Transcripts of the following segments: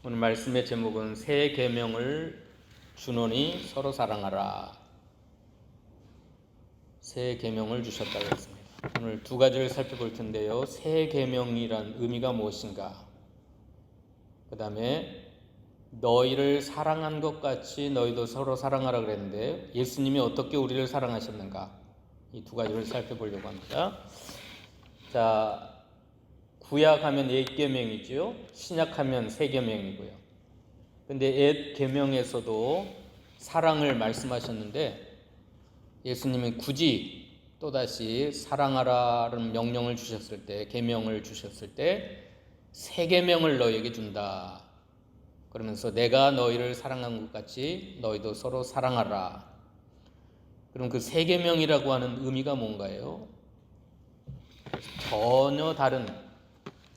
오늘 말씀의 제목은 새 계명을 주노니 서로 사랑하라. 새 계명을 주셨다고 했습니다. 오늘 두 가지를 살펴볼 텐데요. 새 계명이란 의미가 무엇인가? 그 다음에 너희를 사랑한 것 같이 너희도 서로 사랑하라 그랬는데 예수님이 어떻게 우리를 사랑하셨는가? 이 두 가지를 살펴보려고 합니다. 자, 구약하면 옛 계명이죠. 신약하면 새 계명이고요. 근데 옛 계명에서도 사랑을 말씀하셨는데 예수님이 굳이 또다시 사랑하라는 명령을 주셨을 때, 계명을 주셨을 때 새 계명을 너희에게 준다. 그러면서 내가 너희를 사랑한 것 같이 너희도 서로 사랑하라. 그럼 그 새 계명이라고 하는 의미가 뭔가요? 전혀 다른,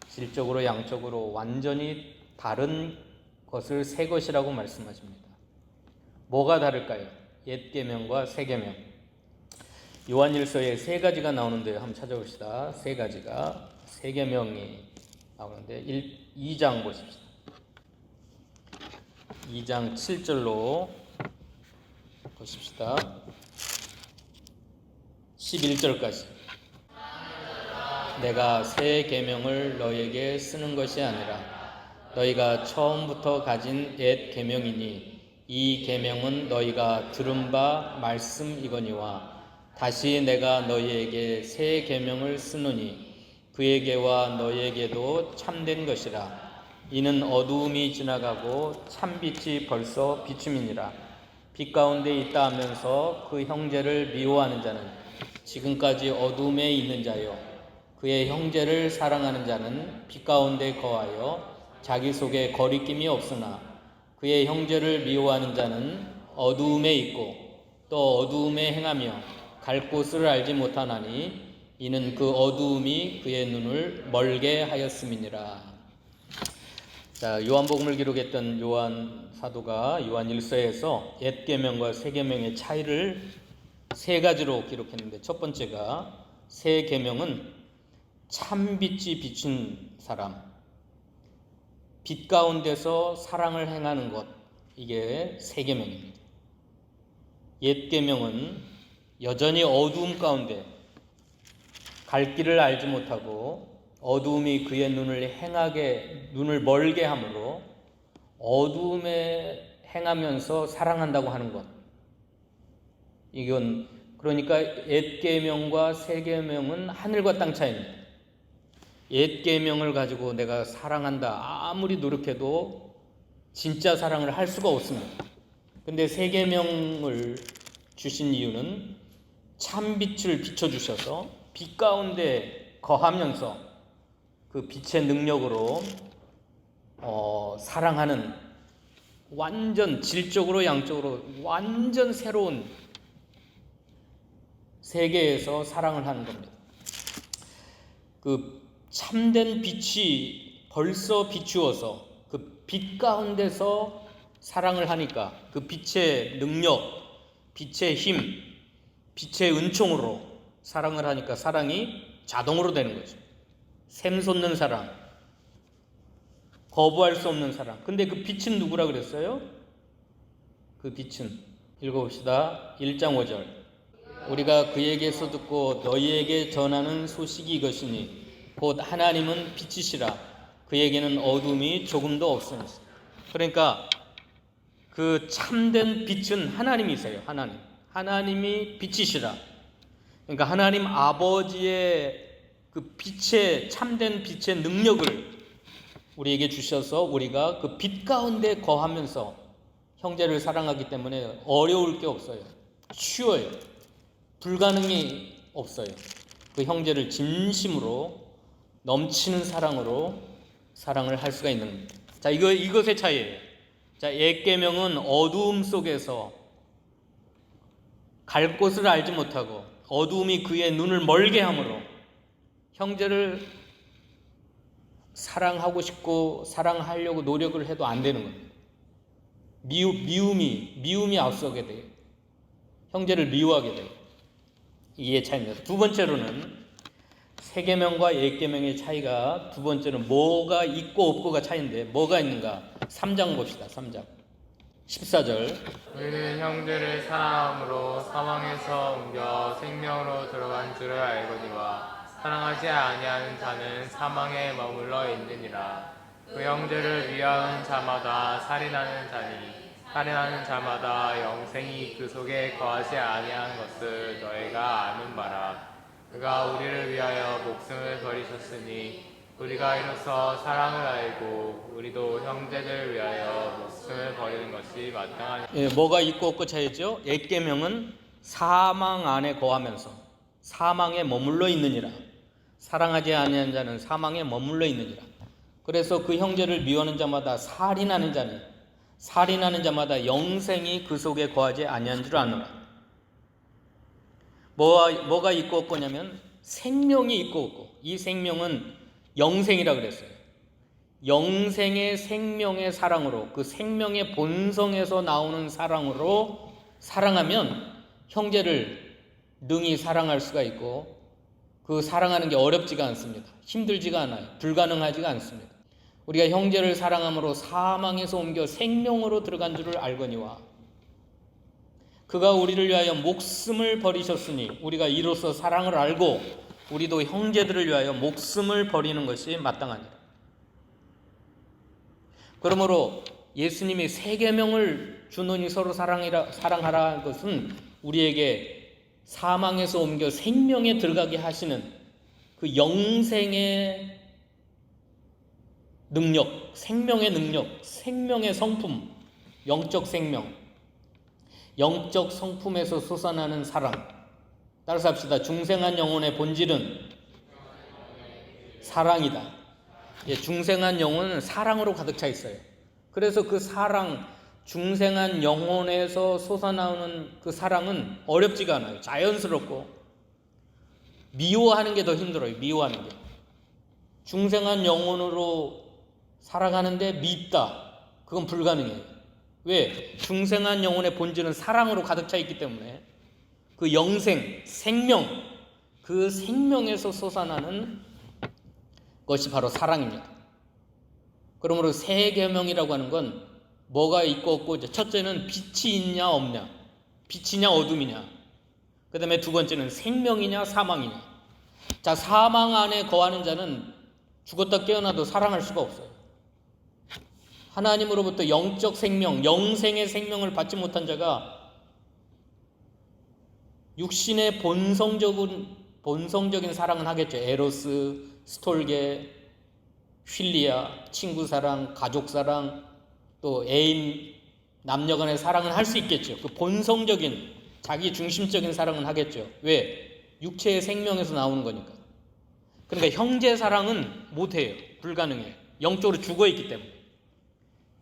질적으로 양적으로 완전히 다른 것을 새 것이라고 말씀하십니다. 뭐가 다를까요? 옛 계명과 새 계명. 요한일서에 세 가지가 나오는데요. 한번 찾아봅시다. 세 가지가 새 계명이 나오는데 2장 보십시다. 2장 7절로 보십시다. 11절까지. 내가 새 계명을 너희에게 쓰는 것이 아니라 너희가 처음부터 가진 옛 계명이니 이 계명은 너희가 들은 바 말씀이거니와 다시 내가 너희에게 새 계명을 쓰노니 그에게와 너희에게도 참된 것이라. 이는 어두움이 지나가고 참빛이 벌써 비춤이니라. 빛 가운데 있다 하면서 그 형제를 미워하는 자는 지금까지 어두움에 있는 자요 그의 형제를 사랑하는 자는 빛 가운데 거하여 자기 속에 거리낌이 없으나 그의 형제를 미워하는 자는 어두움에 있고 또 어두움에 행하며 갈 곳을 알지 못하나니 이는 그 어두움이 그의 눈을 멀게 하였음이니라. 자, 요한복음을 기록했던 요한 사도가 요한 1서에서 옛 계명과 새 계명의 차이를 세 가지로 기록했는데 첫 번째가 새 계명은 참빛이 비친 사람, 빛 가운데서 사랑을 행하는 것, 이게 새 계명입니다. 옛 계명은 여전히 어두움 가운데 갈 길을 알지 못하고 어두움이 그의 눈을 멀게 하므로 어두움에 행하면서 사랑한다고 하는 것. 이건 그러니까 옛 계명과 새 계명은 하늘과 땅 차이입니다. 옛 계명을 가지고 내가 사랑한다 아무리 노력해도 진짜 사랑을 할 수가 없습니다. 근데 새 계명을 주신 이유는 참빛을 비춰주셔서 빛 가운데 거하면서 그 빛의 능력으로 사랑하는 완전 질적으로 양적으로 완전 새로운 세계에서 사랑을 하는 겁니다. 그 참된 빛이 벌써 비추어서 그 빛 가운데서 사랑을 하니까 그 빛의 능력, 빛의 힘, 빛의 은총으로 사랑을 하니까 사랑이 자동으로 되는 거죠. 샘솟는 사랑, 거부할 수 없는 사랑. 근데 그 빛은 누구라 그랬어요? 그 빛은 읽어봅시다. 1장 5절. 우리가 그에게서 듣고 너희에게 전하는 소식이 이것이니 곧 하나님은 빛이시라. 그에게는 어둠이 조금도 없으니. 그러니까 그 참된 빛은 하나님이세요. 하나님이 빛이시라. 그러니까 하나님 아버지의 그 빛의 참된 빛의 능력을 우리에게 주셔서 우리가 그 빛 가운데 거하면서 형제를 사랑하기 때문에 어려울 게 없어요. 쉬워요. 불가능이 없어요. 그 형제를 진심으로 넘치는 사랑으로 사랑을 할 수가 있는 겁니다. 자, 이것의 차이예요. 자, 옛 계명은 어두움 속에서 갈 곳을 알지 못하고 어두움이 그의 눈을 멀게 함으로 형제를 사랑하고 싶고 사랑하려고 노력을 해도 안 되는 겁니다. 미움이 앞서게 돼요. 형제를 미워하게 돼요. 이해 차이입니다. 두 번째로는 세 계명과 옛 계명의 차이가 두 번째는 뭐가 있고 없고가 차이인데 뭐가 있는가? 3장 봅시다. 3장 14절. 우리는 형제를 사랑함으로 사망에서 옮겨 생명으로 들어간 줄을 알거니와 사랑하지 아니하는 자는 사망에 머물러 있느니라. 그 형제를 위하는 자마다 살인하는 자니 살인하는 자마다 영생이 그 속에 거하지 아니하는 것을 너희가 아는 바라. 그가 우리를 위하여 목숨을 버리셨으니 우리가 이로써 사랑을 알고 우리도 형제들을 위하여 목숨을 버리는 것이 마땅하니. 예, 뭐가 있고 없고 차이죠? 옛 계명은 사망 안에 거하면서 사망에 머물러 있느니라. 사랑하지 아니하는 자는 사망에 머물러 있느니라. 그래서 그 형제를 미워하는 자마다 살인하는 자니 살인하는 자마다 영생이 그 속에 거하지 아니한 줄 아노라. 뭐가 있고 없고냐면 생명이 있고 없고, 이 생명은 영생이라 그랬어요. 영생의 생명의 사랑으로, 그 생명의 본성에서 나오는 사랑으로 사랑하면 형제를 능히 사랑할 수가 있고, 그 사랑하는 게 어렵지가 않습니다. 힘들지가 않아요. 불가능하지가 않습니다. 우리가 형제를 사랑함으로 사망에서 옮겨 생명으로 들어간 줄을 알거니와 그가 우리를 위하여 목숨을 버리셨으니 우리가 이로써 사랑을 알고 우리도 형제들을 위하여 목숨을 버리는 것이 마땅하니라. 그러므로 예수님이 세 계명을 주노니 서로 사랑하라는 것은 우리에게 사망에서 옮겨 생명에 들어가게 하시는 그 영생의 능력, 생명의 능력, 생명의 성품, 영적 생명, 영적 성품에서 솟아나는 사랑. 따라서 합시다. 중생한 영혼의 본질은 사랑이다. 예, 중생한 영혼은 사랑으로 가득 차 있어요. 그래서 그 사랑, 중생한 영혼에서 솟아나오는 그 사랑은 어렵지가 않아요. 자연스럽고 미워하는 게 더 힘들어요. 미워하는 게. 중생한 영혼으로 살아가는데 밉다. 그건 불가능해요. 왜? 중생한 영혼의 본질은 사랑으로 가득 차 있기 때문에 그 영생, 생명, 그 생명에서 솟아나는 것이 바로 사랑입니다. 그러므로 세 계명이라고 하는 건 뭐가 있고 없고, 첫째는 빛이 있냐 없냐, 빛이냐 어둠이냐, 그 다음에 두 번째는 생명이냐 사망이냐. 자, 사망 안에 거하는 자는 죽었다 깨어나도 사랑할 수가 없어요. 하나님으로부터 영적 생명, 영생의 생명을 받지 못한 자가 육신의 본성적인 사랑은 하겠죠. 에로스, 스톨게, 휠리아, 친구 사랑, 가족 사랑, 또 애인, 남녀간의 사랑은 할 수 있겠죠. 그 본성적인, 자기 중심적인 사랑은 하겠죠. 왜? 육체의 생명에서 나오는 거니까. 그러니까 형제 사랑은 못해요. 불가능해요. 영적으로 죽어있기 때문에.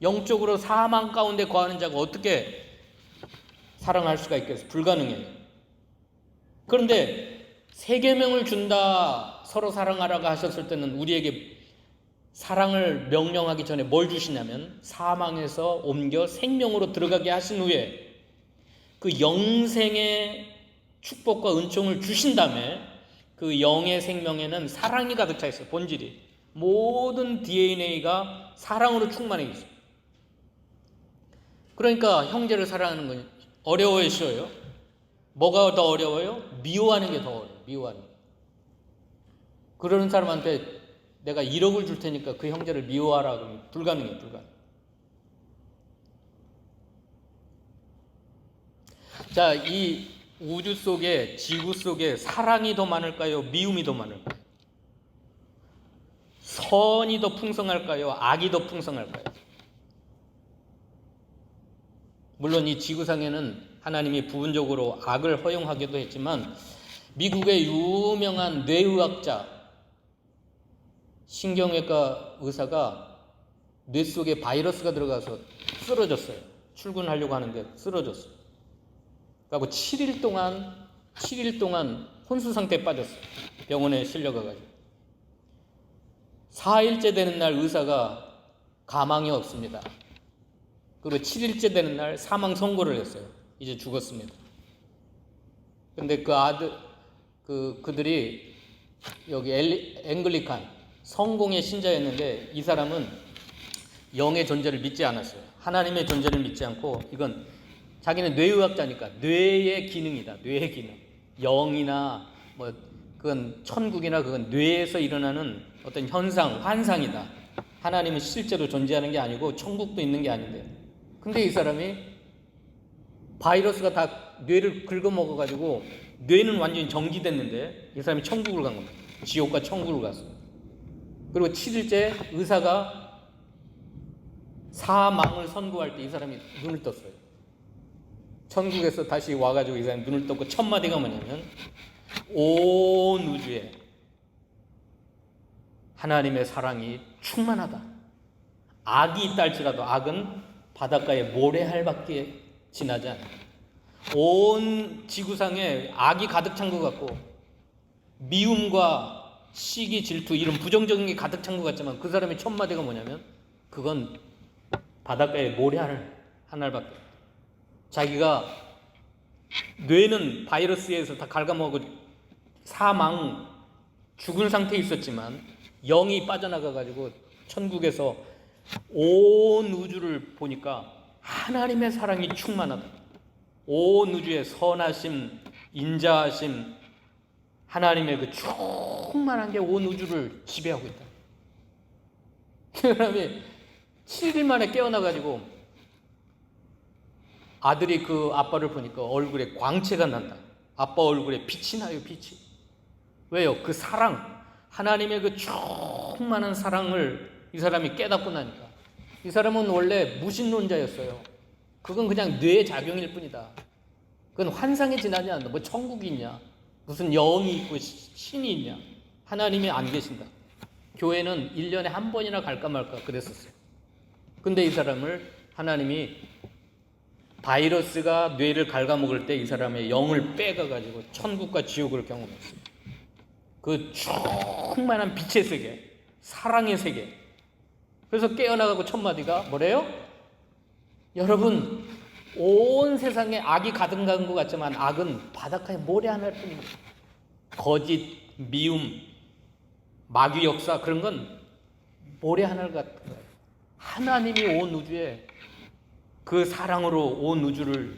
영적으로 사망 가운데 거하는 자가 어떻게 사랑할 수가 있겠어요? 불가능해요. 그런데 세 계명을 준다, 서로 사랑하라고 하셨을 때는 우리에게 사랑을 명령하기 전에 뭘 주시냐면 사망에서 옮겨 생명으로 들어가게 하신 후에 그 영생의 축복과 은총을 주신 다음에 그 영의 생명에는 사랑이 가득 차 있어요. 본질이. 모든 DNA가 사랑으로 충만해 있어요. 그러니까 형제를 사랑하는 건 어려워요, 쉬워요? 뭐가 더 어려워요? 미워하는 게 더 어려워요. 미워하는 게. 그러는 사람한테 내가 1억을 줄 테니까 그 형제를 미워하라 그러면 불가능해요. 불가능. 자, 이 우주 속에, 지구 속에 사랑이 더 많을까요? 미움이 더 많을까요? 선이 더 풍성할까요? 악이 더 풍성할까요? 물론 이 지구상에는 하나님이 부분적으로 악을 허용하기도 했지만 미국의 유명한 뇌의학자, 신경외과 의사가 뇌 속에 바이러스가 들어가서 쓰러졌어요. 출근하려고 하는데 쓰러졌어요. 그리고 7일 동안 혼수 상태에 빠졌어요. 병원에 실려가가지고. 4일째 되는 날 의사가 가망이 없습니다. 그리고 7일째 되는 날 사망 선고를 했어요. 이제 죽었습니다. 근데 그들이 여기 앵글리칸 성공의 신자였는데 이 사람은 영의 존재를 믿지 않았어요. 하나님의 존재를 믿지 않고 이건 자기는 뇌의학자니까 뇌의 기능이다. 뇌의 기능. 영이나 뭐 그건 천국이나 그건 뇌에서 일어나는 어떤 현상, 환상이다. 하나님은 실제로 존재하는 게 아니고 천국도 있는 게 아닌데. 근데 이 사람이 바이러스가 다 뇌를 긁어먹어가지고 뇌는 완전히 정지됐는데 이 사람이 천국을 간 겁니다. 지옥과 천국을 갔어요. 그리고 7일째 의사가 사망을 선고할 때 이 사람이 눈을 떴어요. 천국에서 다시 와가지고 이 사람이 눈을 떴고 첫 마디가 뭐냐면 온 우주에 하나님의 사랑이 충만하다. 악이 있다 할지라도 악은 바닷가의 모래알밖에 지나지 않아. 온 지구상에 악이 가득 찬 것 같고 미움과 시기, 질투 이런 부정적인 게 가득 찬 것 같지만 그 사람의 첫 마디가 뭐냐면 그건 바닷가의 모래알 하나밖에. 자기가 뇌는 바이러스에 의해서 다 갉아먹고 사망 죽은 상태에 있었지만 영이 빠져나가가지고 천국에서 온 우주를 보니까 하나님의 사랑이 충만하다. 온 우주의 선하심, 인자하심, 하나님의 그 충만한 게 온 우주를 지배하고 있다. 그 사람이 7일 만에 깨어나가지고 아들이 그 아빠를 보니까 얼굴에 광채가 난다. 아빠 얼굴에 빛이 나요, 빛이. 왜요? 그 사랑, 하나님의 그 충만한 사랑을 이 사람이 깨닫고 나니까. 이 사람은 원래 무신론자였어요. 그건 그냥 뇌의 작용일 뿐이다. 그건 환상에 지나지 않는다. 뭐 천국이 있냐, 무슨 영이 있고 신이 있냐. 하나님이 안 계신다. 교회는 1년에 한 번이나 갈까 말까 그랬었어요. 근데 이 사람을 하나님이 바이러스가 뇌를 갉아먹을 때 이 사람의 영을 빼가가지고 천국과 지옥을 경험했어요. 그 충만한 빛의 세계, 사랑의 세계. 그래서 깨어나가고 첫 마디가 뭐래요? 여러분, 온 세상에 악이 가득한 것 같지만 악은 바닷가에 모래 하나일 뿐입니다. 거짓, 미움, 마귀 역사 그런 건 모래 하나 같은 거예요. 하나님이 온 우주에 그 사랑으로 온 우주를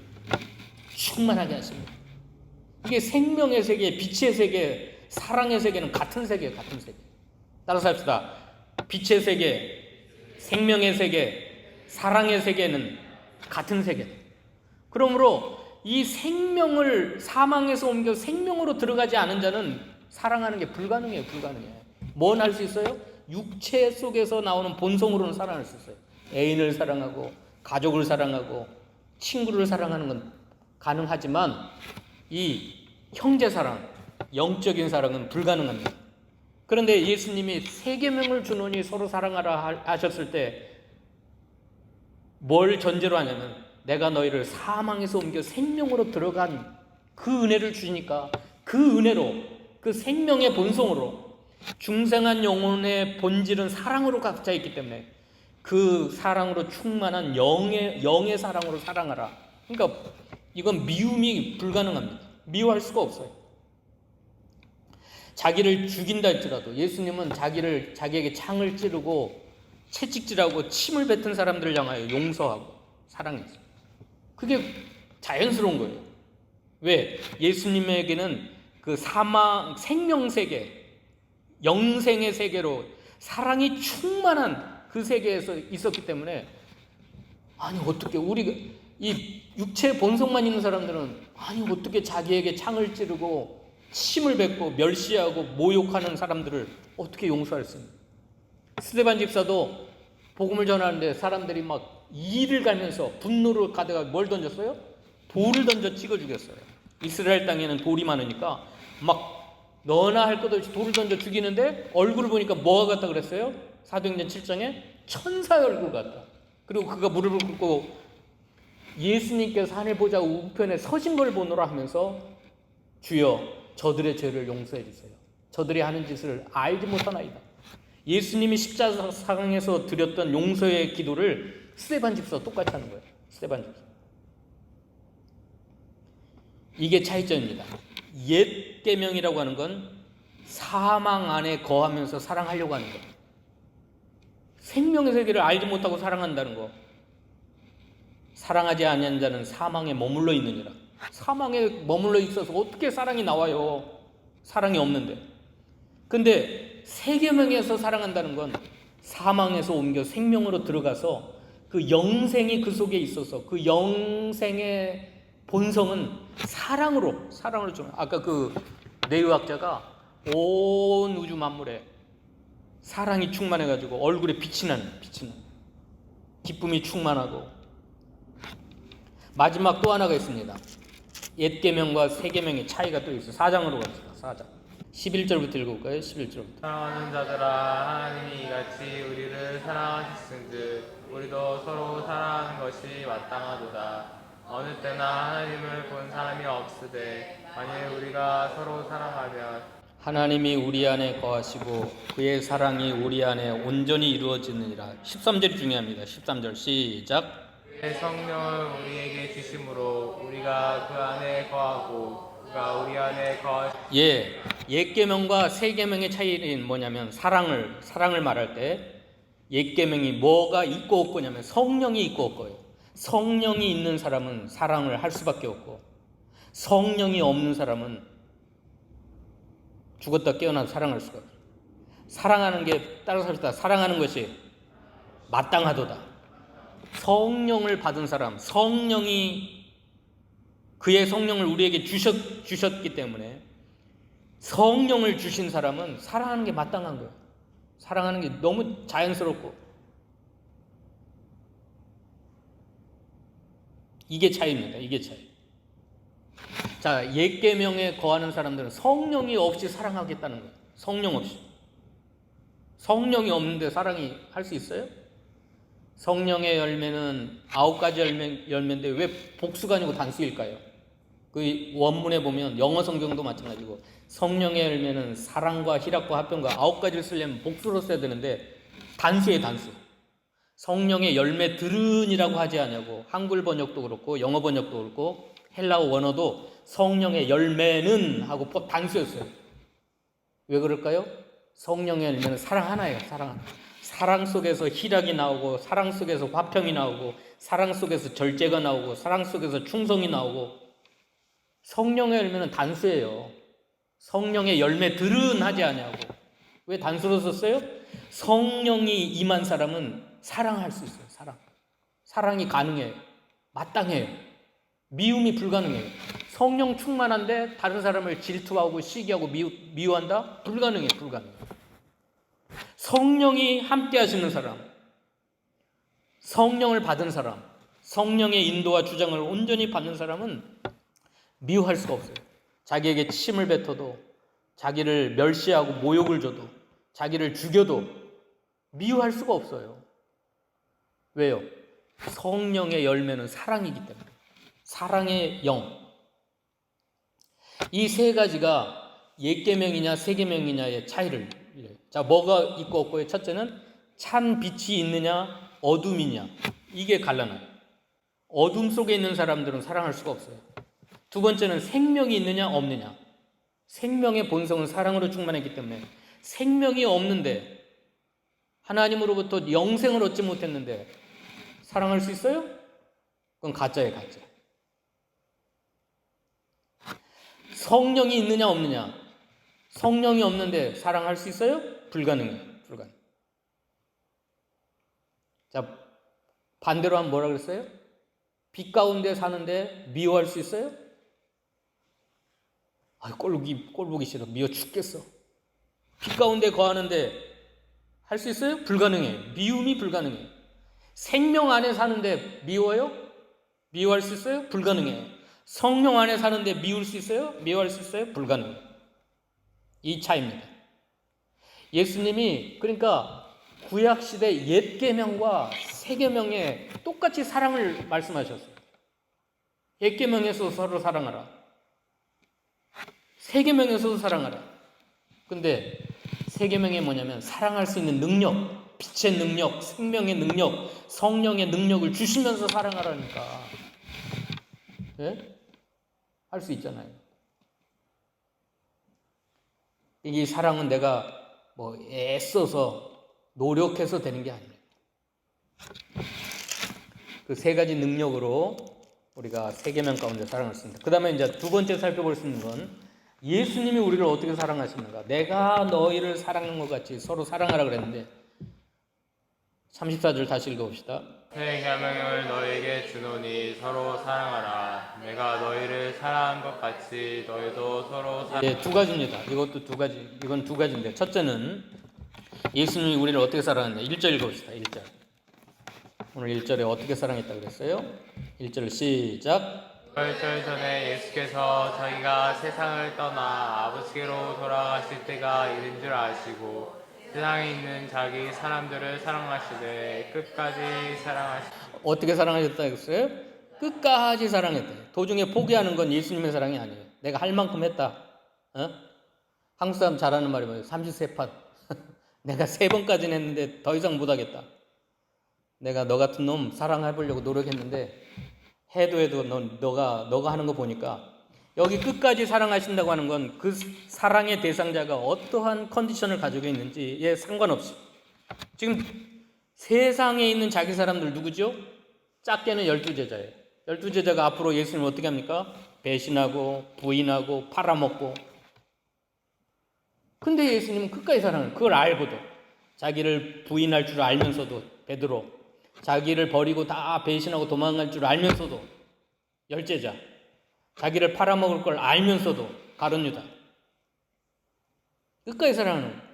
충만하게 하십니다. 이게 생명의 세계, 빛의 세계, 사랑의 세계는 같은 세계예요. 같은 세계. 따라서 합시다. 빛의 세계, 생명의 세계, 사랑의 세계는 같은 세계. 그러므로 이 생명을 사망에서 옮겨 생명으로 들어가지 않은 자는 사랑하는 게 불가능해요. 불가능해요. 뭔 할 수 있어요? 육체 속에서 나오는 본성으로는 사랑할 수 있어요. 애인을 사랑하고 가족을 사랑하고 친구를 사랑하는 건 가능하지만 이 형제 사랑, 영적인 사랑은 불가능합니다. 그런데 예수님이 세 계명을 주노니 서로 사랑하라 하셨을 때 뭘 전제로 하냐면 내가 너희를 사망에서 옮겨 생명으로 들어간 그 은혜를 주니까 그 은혜로 그 생명의 본성으로 중생한 영혼의 본질은 사랑으로 가득 차 있기 때문에 그 사랑으로 충만한 영의 사랑으로 사랑하라. 그러니까 이건 미움이 불가능합니다. 미워할 수가 없어요. 자기를 죽인다 할지라도 예수님은 자기에게 창을 찌르고 채찍질하고 침을 뱉은 사람들을 향하여 용서하고 사랑했어요. 그게 자연스러운 거예요. 왜? 예수님에게는 그 생명 세계, 영생의 세계로 사랑이 충만한 그 세계에서 있었기 때문에 아니 어떻게 우리가 이 육체 본성만 있는 사람들은 아니 어떻게 자기에게 창을 찌르고 침을 뱉고 멸시하고 모욕하는 사람들을 어떻게 용서할 수 있는? 스데반 집사도 복음을 전하는데 사람들이 막 이를 갈면서 분노를 가득하게 뭘 던졌어요? 돌을 던져 찍어 죽였어요. 이스라엘 땅에는 돌이 많으니까 막 너나 할 것 없이 돌을 던져 죽이는데 얼굴을 보니까 뭐가 같다 그랬어요? 사도행전 7장에 천사의 얼굴 같다. 그리고 그가 무릎을 꿇고 예수님께서 하늘 보좌 우편에 서신 걸 보노라 하면서 주여 저들의 죄를 용서해 주세요. 저들이 하는 짓을 알지 못하나이다. 예수님이 십자가상에서 드렸던 용서의 기도를 스데반 집사가 똑같이 하는 거예요. 스데반 집사. 이게 차이점입니다. 옛 계명이라고 하는 건 사망 안에 거하면서 사랑하려고 하는 거. 생명의 세계를 알지 못하고 사랑한다는 거. 사랑하지 아니한 자는 사망에 머물러 있느니라. 사망에 머물러 있어서 어떻게 사랑이 나와요? 사랑이 없는데. 근데 세계명에서 사랑한다는 건 사망에서 옮겨 생명으로 들어가서 그 영생이 그 속에 있어서 그 영생의 본성은 사랑으로 좀. 아까 그 내의학자가 온 우주 만물에 사랑이 충만해가지고 얼굴에 빛이 나는 기쁨이 충만하고. 마지막 또 하나가 있습니다. 옛 계명과 새 계명의 차이가 또 있어요. 4장으로 갑시다. 4장 11절부터 읽어볼까요? 11절부터. 사랑하는 자들아, 하나님이 이같이 우리를 사랑하셨은즉 우리도 서로 사랑하는 것이 마땅하도다. 어느 때나 하나님을 본 사람이 없으되 만일 우리가 서로 사랑하면 하나님이 우리 안에 거하시고 그의 사랑이 우리 안에 온전히 이루어지느니라. 13절이 중요합니다. 13절 시작. 그의 성령을 우리에게 주심으로 우리가 그 안에 거하고 그가 우리 안에 옛 계명과 새 계명의 차이는 뭐냐면 사랑을 말할 때 옛 계명이 뭐가 있고 없고냐면 성령이 있고 없고요. 성령이 있는 사람은 사랑을 할 수밖에 없고 성령이 없는 사람은 죽었다 깨어나도 사랑할 수가 없어요. 사랑하는 게 따라서 합시다. 사랑하는 것이 마땅하도다. 성령을 받은 사람, 성령이 그의 성령을 우리에게 주셨기 때문에 성령을 주신 사람은 사랑하는 게 마땅한 거예요. 사랑하는 게 너무 자연스럽고. 이게 차이입니다. 이게 차이. 자, 옛 계명에 거하는 사람들은 성령이 없이 사랑하겠다는 거예요. 성령 없이. 성령이 없는데 사랑이 할 수 있어요? 성령의 열매는 9가지 열매인데 왜 복수가 아니고 단수일까요? 그 원문에 보면 영어 성경도 마찬가지고 성령의 열매는 사랑과 희락과 화평과 9가지를 쓰려면 복수로 써야 되는데 단수예요, 단수. 성령의 열매들은이라고 하지 않냐고. 한글 번역도 그렇고 영어 번역도 그렇고 헬라어 원어도 성령의 열매는 하고 단수였어요. 왜 그럴까요? 성령의 열매는 사랑 하나예요. 사랑 하나. 사랑 속에서 희락이 나오고 사랑 속에서 화평이 나오고 사랑 속에서 절제가 나오고 사랑 속에서 충성이 나오고. 성령의 열매는 단수예요. 성령의 열매들은 하지 않냐고. 왜 단수로 썼어요? 성령이 임한 사람은 사랑할 수 있어요. 사랑이 가능해요. 마땅해요. 미움이 불가능해요. 성령 충만한데 다른 사람을 질투하고 시기하고 미워한다? 불가능해요. 성령이 함께 하시는 사람, 성령을 받은 사람, 성령의 인도와 주장을 온전히 받는 사람은 미워할 수가 없어요. 자기에게 침을 뱉어도, 자기를 멸시하고 모욕을 줘도, 자기를 죽여도 미워할 수가 없어요. 왜요? 성령의 열매는 사랑이기 때문에. 사랑의 영. 이 세 가지가 옛 계명이냐 새 계명이냐의 차이를 이래요. 자, 뭐가 있고 없고요? 첫째는 찬 빛이 있느냐 어둠이냐. 이게 갈라나요. 어둠 속에 있는 사람들은 사랑할 수가 없어요. 두 번째는 생명이 있느냐 없느냐. 생명의 본성은 사랑으로 충만했기 때문에 생명이 없는데 하나님으로부터 영생을 얻지 못했는데 사랑할 수 있어요? 그건 가짜예요, 가짜. 성령이 있느냐 없느냐. 성령이 없는데 사랑할 수 있어요? 불가능해요. 자, 반대로 하면 뭐라 그랬어요? 빛 가운데 사는데 미워할 수 있어요? 꼴 보기 싫어. 미워 죽겠어. 빛 가운데 거하는데 할 수 있어요? 불가능해요. 미움이 불가능해요. 생명 안에 사는데 미워요? 미워할 수 있어요? 불가능해요. 성령 안에 사는데 미울 수 있어요? 미워할 수 있어요? 불가능해요. 이 차이입니다. 예수님이 그러니까 구약시대 옛 계명과 새 계명에 똑같이 사랑을 말씀하셨어요. 옛 계명에서 서로 사랑하라. 새 계명에서도 사랑하라. 근데 새 계명이 뭐냐면 사랑할 수 있는 능력, 빛의 능력, 생명의 능력, 성령의 능력을 주시면서 사랑하라니까. 네? 할 수 있잖아요. 이 사랑은 내가 뭐 애써서 노력해서 되는 게 아니에요. 그 세 가지 능력으로 우리가 세계명 가운데 사랑을 씁니다. 그 다음에 이제 두 번째 살펴볼 수 있는 건 예수님이 우리를 어떻게 사랑하시는가. 내가 너희를 사랑하는 것 같이 서로 사랑하라 그랬는데 34절 다시 읽어봅시다. 새 계명을 너희에게 주노니 서로 사랑하라. 내가 너희를 사랑한 것 같이 너희도 서로 사랑하라. 예, 두 가지입니다. 이것도 두 가지. 이건 두 가지인데 첫째는 예수님이 우리를 어떻게 사랑했냐. 1절 읽어봅시다. 1절. 오늘 1절에 어떻게 사랑했다고 그랬어요? 1절 시작. 부활절 전에 예수께서 자기가 세상을 떠나 아버지께로 돌아가실 때가 이른 줄 아시고 세상에 있는 자기 사람들을 사랑하시되 끝까지 사랑하시고. 어떻게 사랑하셨다 했어요? 끝까지 사랑했다. 도중에 포기하는 건 예수님의 사랑이 아니에요. 내가 할 만큼 했다. 한국 사람 잘하는 말이 뭐예요? 33판. 내가 3번까지는 했는데 더 이상 못하겠다. 내가 너 같은 놈 사랑해보려고 노력했는데 해도 너가 하는 거 보니까 여기 끝까지 사랑하신다고 하는 건 그 사랑의 대상자가 어떠한 컨디션을 가지고 있는지에 상관없이 지금 세상에 있는 자기 사람들 누구죠? 작게는 12제자예요. 12제자가 앞으로 예수님을 어떻게 합니까? 배신하고 부인하고 팔아먹고. 근데 예수님은 끝까지 사랑해요. 그걸 알고도 자기를 부인할 줄 알면서도 베드로, 자기를 버리고 다 배신하고 도망갈 줄 알면서도 열제자, 자기를 팔아먹을 걸 알면서도 가룟 유다. 끝까지 사랑하는 거예요.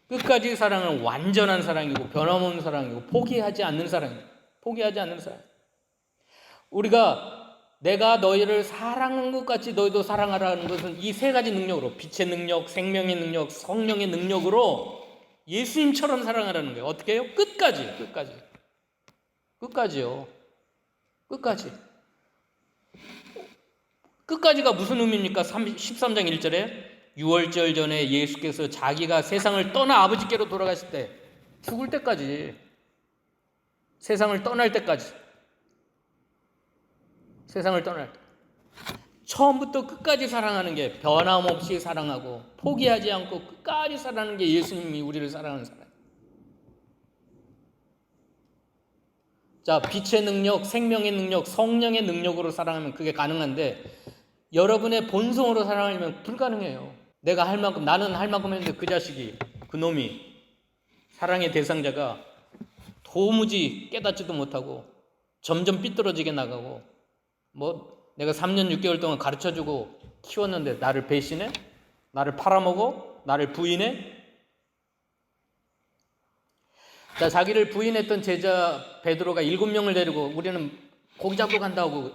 끝까지 사랑은 완전한 사랑이고 변함없는 사랑이고 포기하지 않는 사랑이에요. 포기하지 않는 사랑. 우리가 내가 너희를 사랑한 것 같이 너희도 사랑하라는 것은 이 세 가지 능력으로 빛의 능력, 생명의 능력, 성령의 능력으로 예수님처럼 사랑하라는 거예요. 어떻게 해요? 끝까지. 끝까지요. 끝까지. 끝까지가 무슨 의미입니까? 13장 1절에 유월절 전에 예수께서 자기가 세상을 떠나 아버지께로 돌아가실 때 죽을 때까지, 세상을 떠날 때까지, 세상을 떠날 때 처음부터 끝까지 사랑하는 게, 변함없이 사랑하고 포기하지 않고 끝까지 사랑하는 게 예수님이 우리를 사랑하는 사랑. 자, 빛의 능력, 생명의 능력, 성령의 능력으로 사랑하면 그게 가능한데 여러분의 본성으로 사랑하려면 불가능해요. 내가 할 만큼, 나는 할 만큼 했는데 그 자식이, 그 놈이, 사랑의 대상자가 도무지 깨닫지도 못하고 점점 삐뚤어지게 나가고, 뭐 내가 3년 6개월 동안 가르쳐주고 키웠는데 나를 배신해? 나를 팔아먹어? 나를 부인해? 자, 자기를 부인했던 제자 베드로가 7명을 데리고 우리는 고기 잡으러 간다고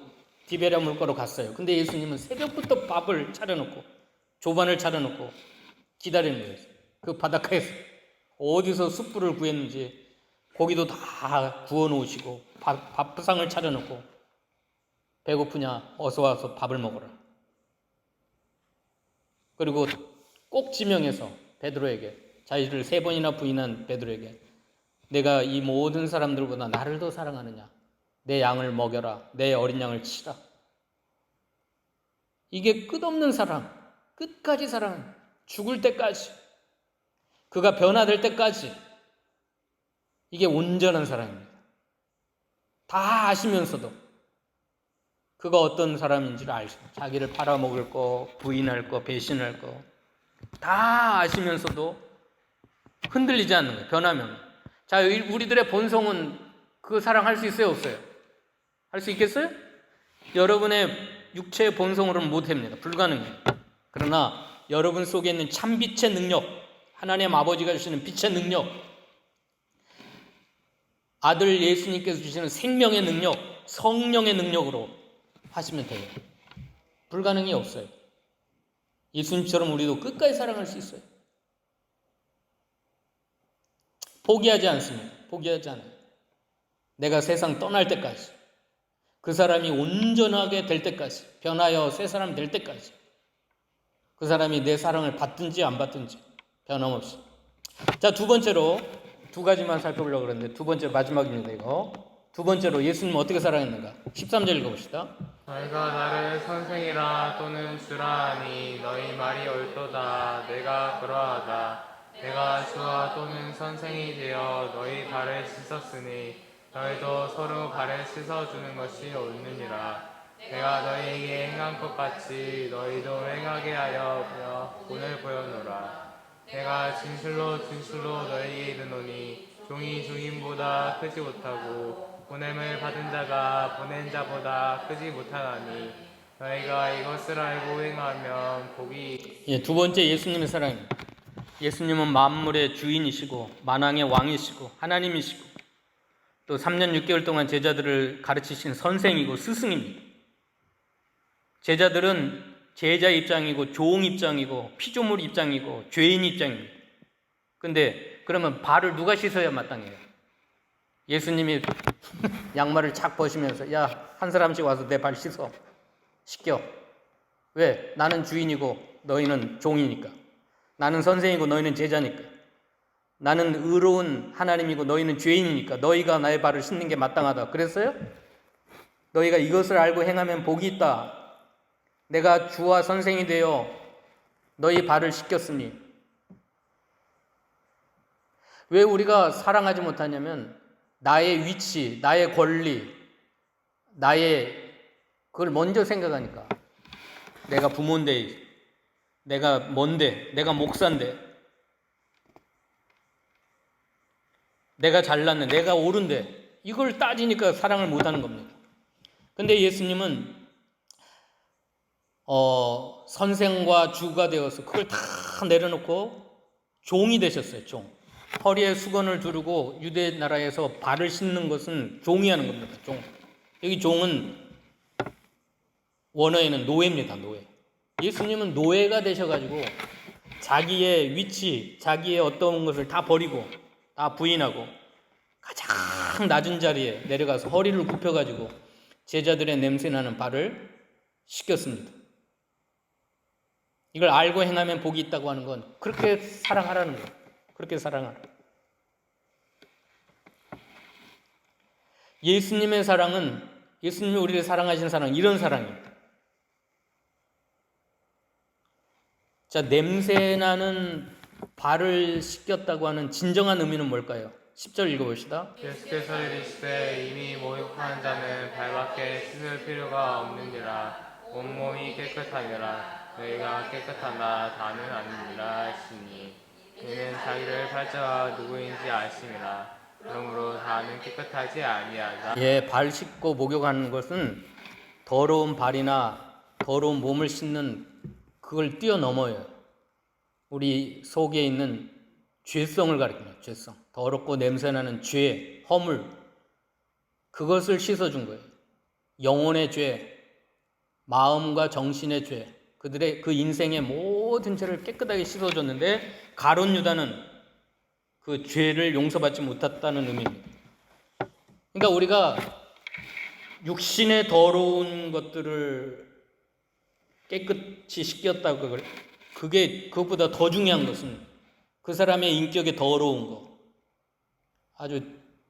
디베랴 물가로 갔어요. 근데 예수님은 새벽부터 밥을 차려놓고 조반을 차려놓고 기다리는 거예요. 그 바닷가에서 어디서 숯불을 구했는지 고기도 다 구워놓으시고 밥상을 차려놓고 배고프냐? 어서 와서 밥을 먹어라. 그리고 꼭 지명해서 베드로에게, 자기를 3번이나 부인한 베드로에게, 내가 이 모든 사람들보다 나를 더 사랑하느냐? 내 양을 먹여라. 내 어린 양을 치라. 이게 끝없는 사랑, 끝까지 사랑, 죽을 때까지, 그가 변화될 때까지, 이게 온전한 사랑입니다. 다 아시면서도 그가 어떤 사람인지를 알죠. 자기를 팔아먹을 거, 부인할 거, 배신할 거 다 아시면서도 흔들리지 않는 거예요. 변하면. 자, 우리들의 본성은 그 사랑할 수 있어요, 없어요? 할 수 있겠어요? 여러분의 육체의 본성으로는 못합니다. 불가능해요. 그러나 여러분 속에 있는 참빛의 능력, 하나님 아버지가 주시는 빛의 능력, 아들 예수님께서 주시는 생명의 능력, 성령의 능력으로 하시면 돼요. 불가능이 없어요. 예수님처럼 우리도 끝까지 사랑할 수 있어요. 포기하지 않습니다. 포기하지 않아요. 내가 세상 떠날 때까지, 그 사람이 온전하게 될 때까지, 변하여 새 사람이 될 때까지, 그 사람이 내 사랑을 받든지 안 받든지 변함없이. 자, 두 번째로 두 가지만 살펴보려고 그랬는데 두 번째 마지막입니다. 이거 두 번째로 예수님 어떻게 사랑했는가? 13절 읽어봅시다. 너희가 나를 선생이라 또는 주라 하니 너희 말이 옳도다. 내가 그러하다. 내가 주와 또는 선생이 되어 너희 발을 씻었으니 너희도 서로 발을 씻어주는 것이 옳느니라. 내가 너희에게 행한 것 같이 너희도 행하게 하여 본을 보여노라. 내가 진실로 진실로 너희에게 이르노니 종이 주인보다 크지 못하고 보냄을 받은 자가 보낸 자보다 크지 못하나니 너희가 이것을 알고 행하면 복이. 예, 두 번째 예수님의 사랑입니다. 예수님은 만물의 주인이시고 만왕의 왕이시고 하나님이시고 또 3년 6개월 동안 제자들을 가르치신 선생이고 스승입니다. 제자들은 제자 입장이고 종 입장이고 피조물 입장이고 죄인 입장입니다. 근데 그러면 발을 누가 씻어야 마땅해요? 예수님이 양말을 착 벗으면서 야, 한 사람씩 와서 내 발 씻어. 시켜. 왜? 나는 주인이고 너희는 종이니까. 나는 선생이고 너희는 제자니까. 나는 의로운 하나님이고 너희는 죄인이니까 너희가 나의 발을 씻는 게 마땅하다. 그랬어요? 너희가 이것을 알고 행하면 복이 있다. 내가 주와 선생이 되어 너희 발을 씻겼으니. 왜 우리가 사랑하지 못하냐면 나의 위치, 나의 권리, 그걸 먼저 생각하니까. 내가 부모인데, 내가 뭔데, 내가 목사인데, 내가 잘났네, 내가 옳은데, 이걸 따지니까 사랑을 못하는 겁니다. 근데 예수님은 선생과 주가 되어서 그걸 다 내려놓고 종이 되셨어요. 종. 허리에 수건을 두르고 유대 나라에서 발을 씻는 것은 종이 하는 겁니다. 종. 여기 종은 원어에는 노예입니다. 노예. 예수님은 노예가 되셔가지고 자기의 위치, 자기의 어떤 것을 다 버리고 다 부인하고 가장 낮은 자리에 내려가서 허리를 굽혀가지고 제자들의 냄새나는 발을 씻겼습니다. 이걸 알고 행하면 복이 있다고 하는 건 그렇게 사랑하라는 거예요. 그렇게 사랑하라. 예수님의 사랑은, 예수님이 우리를 사랑하시는 사랑은 이런 사랑입니다. 자, 냄새나는 발을 씻겼다고 하는 진정한 의미는 뭘까요? 10절 읽어봅시다. 예수께서 이르시되 이미 목욕한 자는 발밖에 씻을 필요가 없느니라. 온몸이 깨끗하니라. 너희가 깨끗하나 다는 아니니라 하시니 이는 자기를 팔자가 누구인지 아심이라. 그러므로 다는 깨끗하지 아니하다. 예, 발 씻고 목욕하는 것은 더러운 발이나 더러운 몸을 씻는 그걸 뛰어넘어요. 우리 속에 있는 죄성을 가리킵니다. 죄성. 더럽고 냄새나는 죄, 허물. 그것을 씻어준 거예요. 영혼의 죄, 마음과 정신의 죄, 그들의 그 인생의 모든 죄를 깨끗하게 씻어줬는데 가룟 유다는 그 죄를 용서받지 못했다는 의미입니다. 그러니까 우리가 육신의 더러운 것들을 깨끗이 씻겼다고 그것보다 더 중요한 것은 그 사람의 인격에 더러운 거, 아주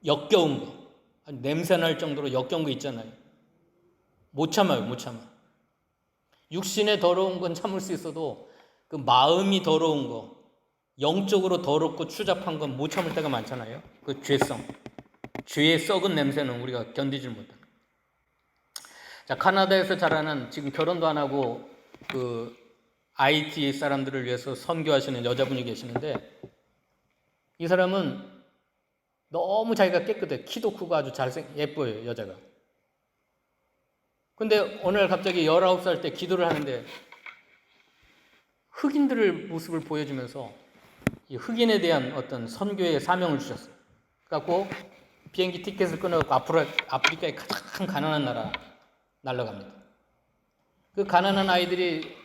역겨운 거, 아주 냄새날 정도로 역겨운 거 있잖아요. 못 참아요, 못 참아. 육신의 더러운 건 참을 수 있어도 그 마음이 더러운 거, 영적으로 더럽고 추잡한 건 못 참을 때가 많잖아요. 그 죄성, 죄의 썩은 냄새는 우리가 견디질 못합니다. 자, 카나다에서 자라는, 지금 결혼도 안 하고 그 IT 사람들을 위해서 선교하시는 여자분이 계시는데, 이 사람은 너무 자기가 깨끗해. 키도 크고 아주 예뻐요, 여자가. 근데 어느 날 갑자기 19살 때 기도를 하는데 흑인들의 모습을 보여주면서 이 흑인에 대한 어떤 선교의 사명을 주셨어요. 그래갖고 비행기 티켓을 끊어갖고 아프리카의 가장 가난한 나라 날아갑니다. 그 가난한 아이들이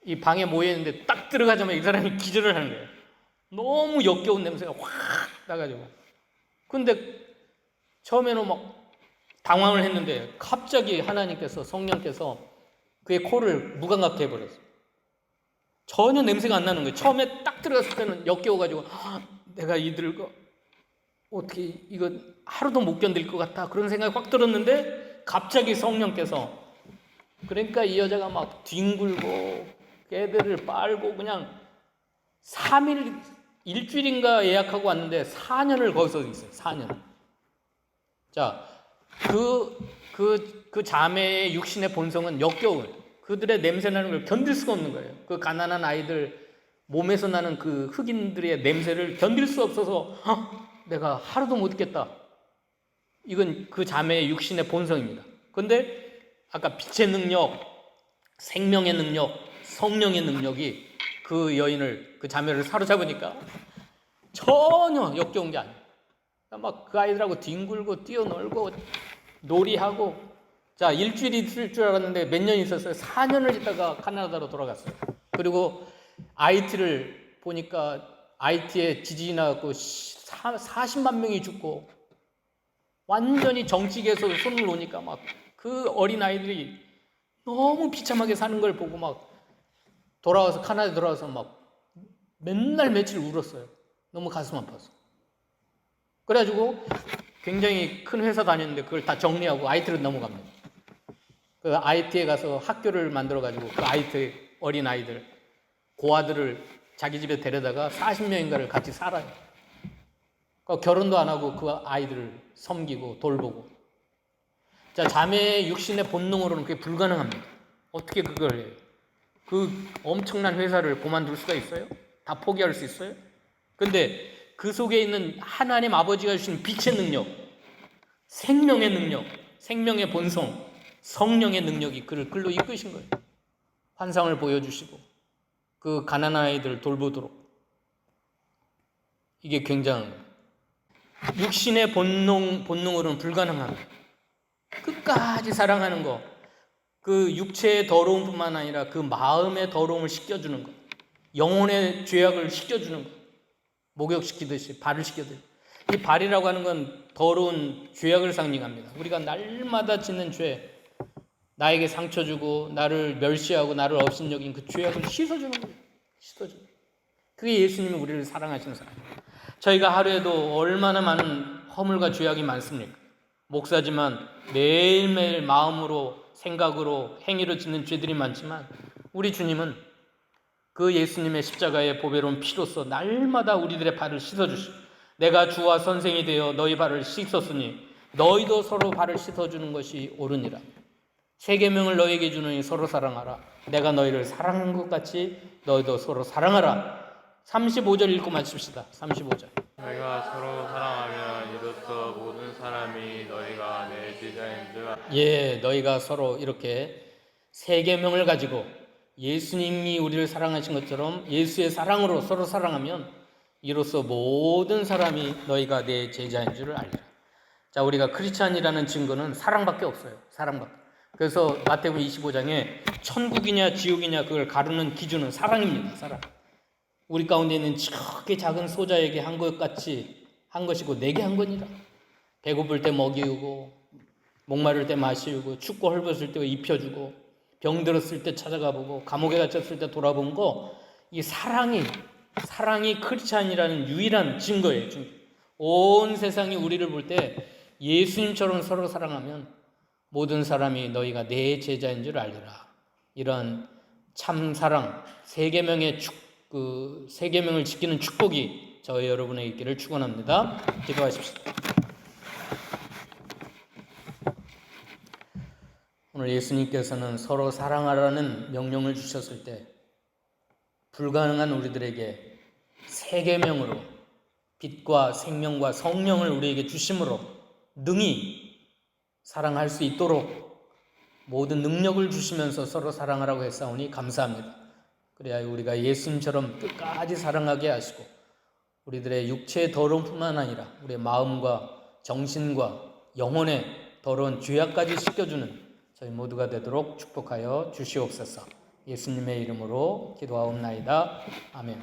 이 방에 모여있는데 딱 들어가자마자 이 사람이 기절을 하는 거예요. 너무 역겨운 냄새가 확 나가지고. 근데 처음에는 막 당황을 했는데 갑자기 하나님께서, 성령께서 그의 코를 무감각해 해버렸어요. 전혀 냄새가 안 나는 거예요. 처음에 딱 들어갔을 때는 역겨워가지고 내가 이들과 어떻게 이거 하루도 못 견딜 것 같다 그런 생각이 확 들었는데 갑자기 성령께서, 그러니까 이 여자가 막 뒹굴고 애들을 빨고 그냥 3일 일주일인가 예약하고 왔는데 4년을 거기서 있어요. 4년. 자, 그 자매의 육신의 본성은 역겨워요. 그들의 냄새 나는 걸 견딜 수가 없는 거예요. 그 가난한 아이들 몸에서 나는 그 흑인들의 냄새를 견딜 수 없어서 내가 하루도 못 있겠다. 이건 그 자매의 육신의 본성입니다. 그런데 아까 빛의 능력, 생명의 능력, 성령의 능력이 그 여인을, 그 자매를 사로잡으니까 전혀 역겨운 게 아니에요. 막 그 아이들하고 뒹굴고 뛰어놀고 놀이하고, 자, 일주일이 있을 줄 알았는데 몇 년 있었어요. 4년을 있다가 카나다로 돌아갔어요. 그리고 IT를 보니까 IT에 지진이 나갖고 40만 명이 죽고 완전히 정치계에서 손을 놓으니까 막 그 어린 아이들이 너무 비참하게 사는 걸 보고 막 돌아와서, 카나다에 돌아와서 막 맨날 며칠 울었어요. 너무 가슴 아파서. 그래가지고 굉장히 큰 회사 다녔는데 그걸 다 정리하고 IT로 넘어갑니다. 그 IT에 가서 학교를 만들어가지고 그 IT 어린 아이들, 고아들을 자기 집에 데려다가 40명인가를 같이 살아요. 그러니까 결혼도 안 하고 그 아이들을 섬기고 돌보고. 자, 자매의 육신의 본능으로는 그게 불가능합니다. 어떻게 그걸 해요? 그 엄청난 회사를 그만둘 수가 있어요? 다 포기할 수 있어요? 근데 그 속에 있는 하나님 아버지가 주신 빛의 능력, 생명의 능력, 생명의 본성, 성령의 능력이 그를 글로 이끄신 거예요. 환상을 보여주시고 그 가난한 아이들을 돌보도록. 이게 굉장한 거예요. 육신의 본능으로는 불가능합니다. 끝까지 사랑하는 거, 그 육체의 더러움뿐만 아니라 그 마음의 더러움을 씻겨주는 거, 영혼의 죄악을 씻겨주는 거, 목욕시키듯이 발을 씻겨주는 거. 이 발이라고 하는 건 더러운 죄악을 상징합니다. 우리가 날마다 짓는 죄, 나에게 상처 주고 나를 멸시하고 나를 업신여긴 그 죄악을 씻어주는 거예요. 씻어주는 거예요. 그게 예수님이 우리를 사랑하시는 사람이에요. 저희가 하루에도 얼마나 많은 허물과 죄악이 많습니까? 목사지만 매일매일 마음으로, 생각으로, 행위로 짓는 죄들이 많지만 우리 주님은 그 예수님의 십자가의 보배로운 피로써 날마다 우리들의 발을 씻어주시고, 내가 주와 선생이 되어 너희 발을 씻었으니 너희도 서로 발을 씻어주는 것이 옳으니라. 세 계명을 너희에게 주노니 서로 사랑하라. 내가 너희를 사랑한 것 같이 너희도 서로 사랑하라. 35절 읽고 마칩시다. 35절. 너희가 서로 사랑하면 이로써 모든 사람이 너희가 내 제자인 줄 알아. 예, 너희가 서로 이렇게 세 계명을 가지고 예수님이 우리를 사랑하신 것처럼 예수의 사랑으로 서로 사랑하면 이로써 모든 사람이 너희가 내 제자인 줄을 알리라. 자, 우리가 크리스찬이라는 증거는 사랑밖에 없어요. 사랑밖에. 그래서 마태복음 25장에 천국이냐 지옥이냐 그걸 가르는 기준은 사랑입니다. 사랑. 우리 가운데 있는 저렇게 작은 소자에게 한 것 같이 한 것이고 내게 한 거니라. 배고플 때 먹이고, 목마를 때 마시고, 춥고 헐벗을 때 입혀주고, 병들었을 때 찾아가 보고, 감옥에 갇혔을 때 돌아본 거, 이 사랑이 크리스찬이라는 유일한 증거예요. 온 세상이 우리를 볼 때 예수님처럼 서로 사랑하면 모든 사람이 너희가 내 제자인 줄 알리라. 이런 참 사랑, 세 계명의 세 계명을 지키는 축복이 저희 여러분에게 있기를 축원합니다. 기도하십시오. 오늘 예수님께서는 서로 사랑하라는 명령을 주셨을 때 불가능한 우리들에게 세 계명으로 빛과 생명과 성령을 우리에게 주심으로 능히 사랑할 수 있도록 모든 능력을 주시면서 서로 사랑하라고 했사오니 감사합니다. 그래야 우리가 예수님처럼 끝까지 사랑하게 하시고 우리들의 육체의 더러움뿐만 아니라 우리의 마음과 정신과 영혼의 더러운 죄악까지 씻겨주는 저희 모두가 되도록 축복하여 주시옵소서. 예수님의 이름으로 기도하옵나이다. 아멘.